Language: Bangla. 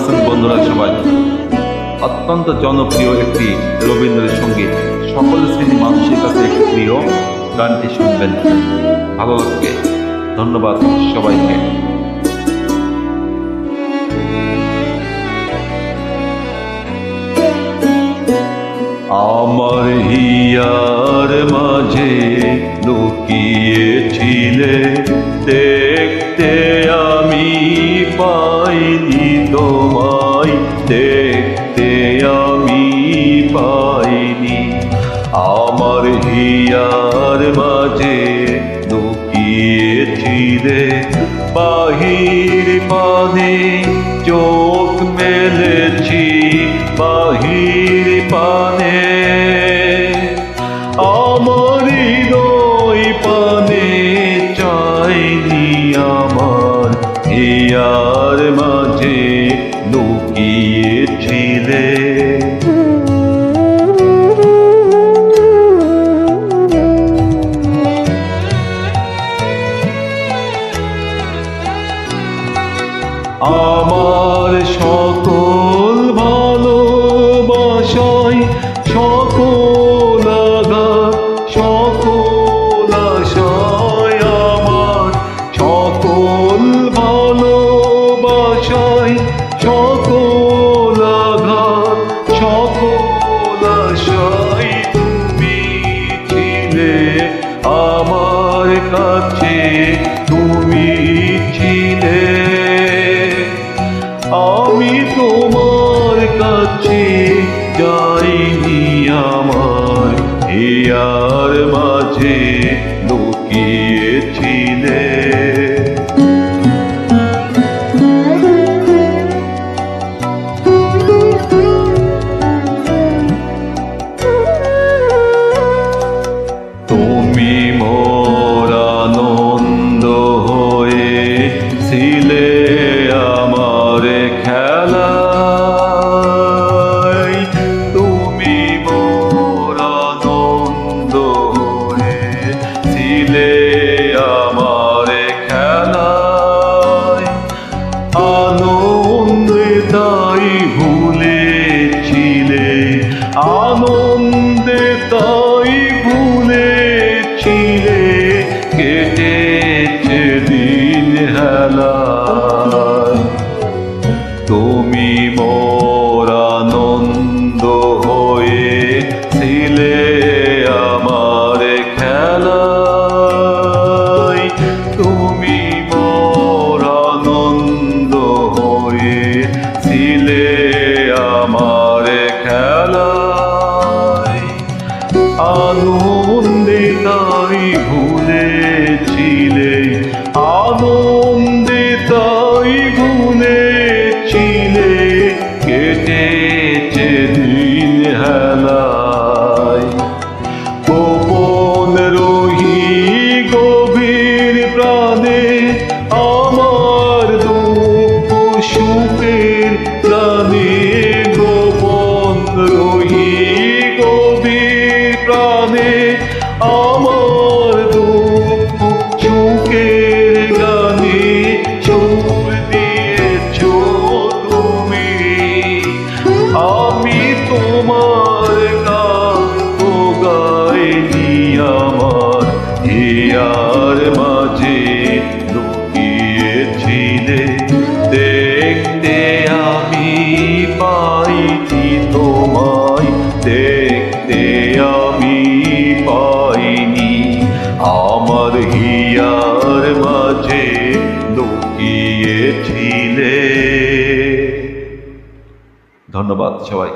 আছেন বন্ধুরা সবাই? অত্যন্ত জনপ্রিয় একটি রবীন্দ্রসঙ্গীত, সকল শ্রেণী মানুষের কাছে একটি প্রিয়। গানটি শুনবেন, ভালো লাগবে। ধন্যবাদ সবাইকে। আমার হিয়ার মাঝে লুকিয়েছিলে, দেখতে আমি পাইনি তোমায়, দেখতে আমি পাইনি। আমার হিয়ার মাঝে লুকিয়েছিলে, বাহির পানে চোখ মেলেছি, বাহির পানে আমার হৃদয় পানে চাইনি। আমার হিয়ার মাঝে লুকিয়েছিলে। আমার সকল ভালোবাসায়, সকল আঘাত, সকল আশায়, আমার সকল ভালোবাসায়, সকল আঘাত, সকল আশায় তুমি ছিলে আমার কাছে, তুমি ছিলে। আমি তোমার কাছে যাইনি, আমার হিয়ার মাঝে লুকিয়েছিলে। তুমি মোর আনন্দ হয়েছিলে, আমার খেলায়। তুমি মোর আনন্দ হয়েছিলে, আমার খেলায়। আনন্দে তাই ভুলেছিলে, আনন্দে তাই ভুলেছিলে, কেটেছে দিন হেলায়। তুমি মোর আনন্দ হয়েছিলে, আমার খেলায়। তুমি মোর আনন্দ হয়েছিলে, আমার খেলায়। আনন্দে তাই ভুলেছিলে, আনন্দে তাই ভুলেছিলে, কেটেছে দিন হেলায়। গোপন রহি গভীর প্রাণে, আমার দুঃখ সুখের প্রাণে। গোপন রহি গভীর প্রাণে, আমার দুঃখ সুখের গানে সুর দিয়েছ তুমি। আমি তোমার গান গাইনি, আমার হিয়ার মাঝে লুকিয়েছিলে, দেখতে আমি পাইনি তোমায়, দেখতে আমি পাইনি। আমার হিয়ার মাঝে লুকিয়েছিলে। ধন্যবাদ সবাই।